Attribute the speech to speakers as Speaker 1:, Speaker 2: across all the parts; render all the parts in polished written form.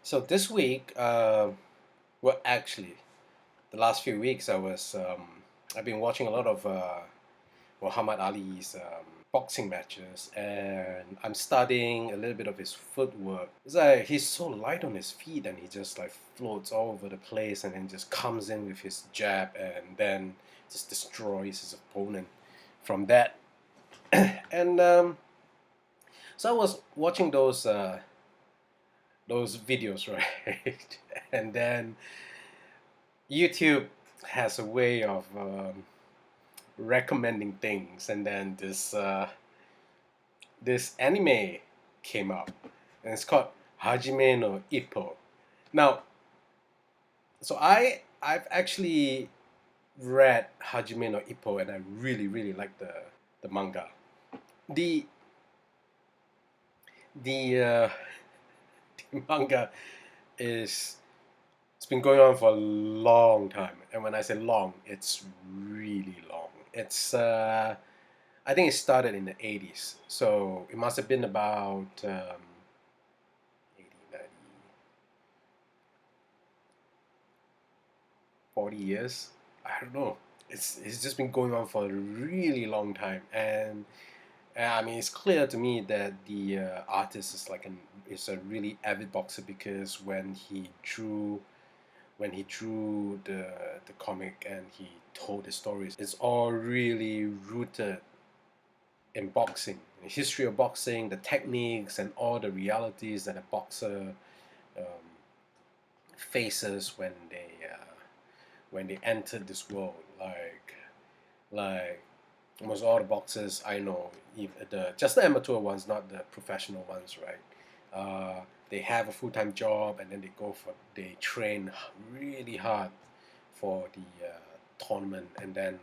Speaker 1: So this week, well, actually, the last few weeks, I've been watching a lot of Muhammad Ali's boxing matches, and I'm studying a little bit of his footwork. It's like he's so light on his feet, and he just like floats all over the place, and then just comes in with his jab, and then just destroys his opponent from that. And so I was watching those videos, right? And then YouTube has a way of recommending things, and then this anime came up, and it's called Hajime no Ippo. Now, I've actually read Hajime no Ippo, and I really like the manga. The the uh, the manga is it's been going on for a long time, and when I say long, it's really long. I think it started in the 80s, so it must have been about 80, 90, 40 years. I don't know. It's just been going on for a really long time, and I mean, it's clear to me that the artist is a really avid boxer, because when he drew the comic and he told the stories, it's all really rooted in boxing, the history of boxing, the techniques, and all the realities that a boxer um, faces when they entered this world. Like almost all the boxers I know, even just the amateur ones, not the professional ones, right? They have a full time job, and then they train really hard for the tournament, and then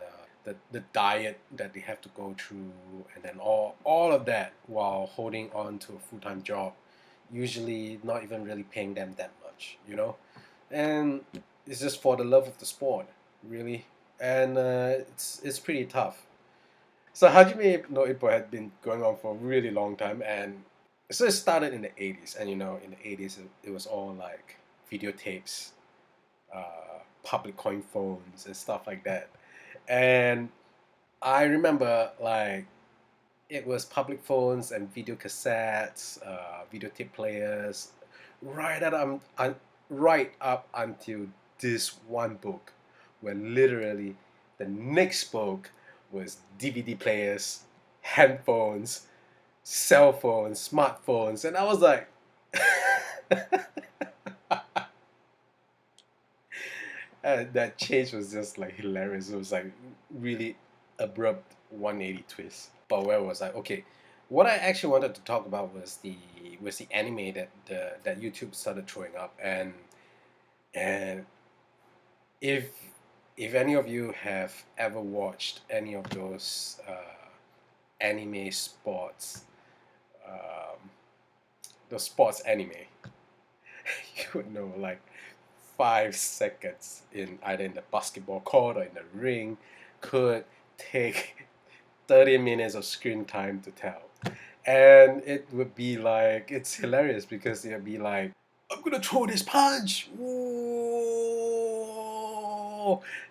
Speaker 1: the diet that they have to go through, and then all of that while holding on to a full time job, usually not even really paying them that much. And it's just for the love of the sport, really, and it's pretty tough. So Hajime no Ippo had been going on for a really long time, and so it started in the 80s, and in the 80s it was all like videotapes, public coin phones, and stuff like that. And I remember like it was public phones and video cassettes, videotape players, right at right up until this one book, where literally the next book was DVD players, handphones, cell phones, smartphones, and I was like, that change was just like hilarious. It was like really abrupt 180 twist. But where was I? Okay, what I actually wanted to talk about was the anime that YouTube started throwing up, and if if any of you have ever watched any of those anime sports, um, those sports anime, you would know like 5 seconds in either in the basketball court or in the ring could take 30 minutes of screen time to tell. And it would be like, it's hilarious because it would be like, I'm gonna throw this punch. Whoa!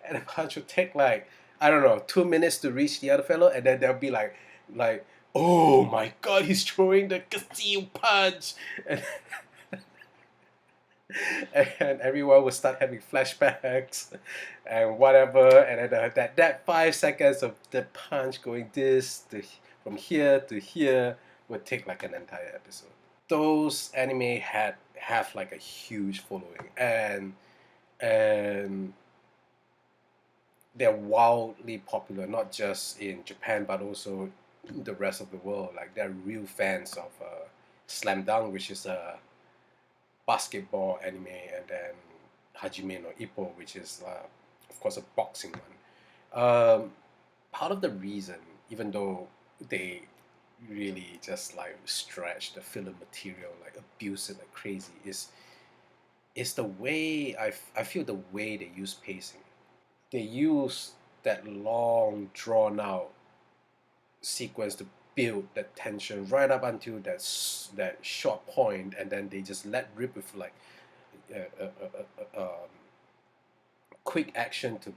Speaker 1: And the punch would take like, I don't know, 2 minutes to reach the other fellow, and then they'll be like, oh my god, he's throwing the Castillo punch. And and everyone will start having flashbacks and whatever, and then that 5 seconds of the punch going from here to here would take like an entire episode. Those anime have like a huge following, and they're wildly popular, not just in Japan but also the rest of the world. Like they're real fans of Slam Dunk, which is a basketball anime, and then Hajime no Ippo, which is, of course, a boxing one. Part of the reason, even though they really just like stretch the filler material, like abuse it like crazy, is the way I feel the way they use pacing. They use that long, drawn out sequence to build that tension right up until that short point, and then they just let rip with like quick action to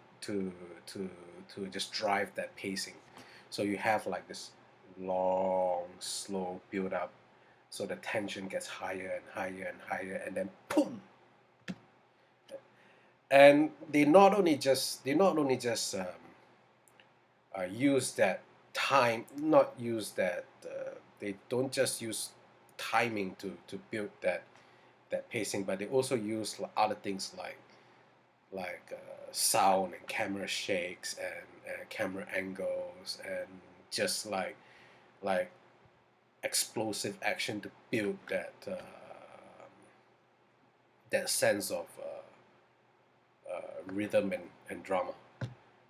Speaker 1: to just drive that pacing. So you have like this long, slow build up, so the tension gets higher and higher and higher, and then boom. And they not only just use that time, not use that. They don't just use timing to build that pacing, but they also use other things like sound and camera shakes and camera angles and just like explosive action to build that sense of rhythm and drama.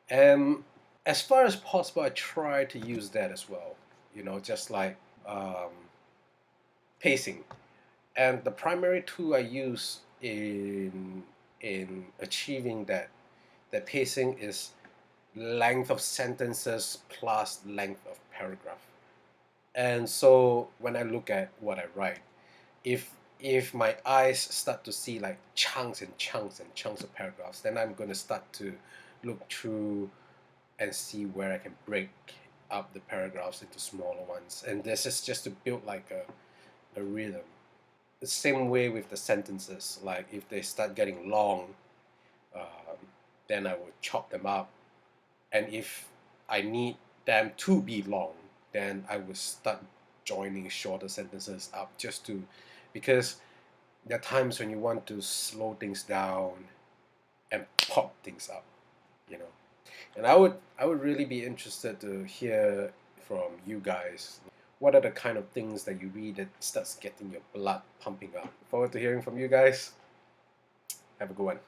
Speaker 1: And as far as possible, I try to use that as well. Just like um, pacing. And the primary tool I use in achieving that pacing is length of sentences plus length of paragraph. And so when I look at what I write, if my eyes start to see like chunks and chunks and chunks of paragraphs, then I'm going to start to look through and see where I can break up the paragraphs into smaller ones. And this is just to build like a rhythm. The same way with the sentences, like if they start getting long, um, then I would chop them up. And if I need them to be long, then I would start joining shorter sentences up just to, because there are times when you want to slow things down and pop things up, you know. And I would really be interested to hear from you guys. What are the kind of things that you read that starts getting your blood pumping up? Forward to hearing from you guys. Have a good one.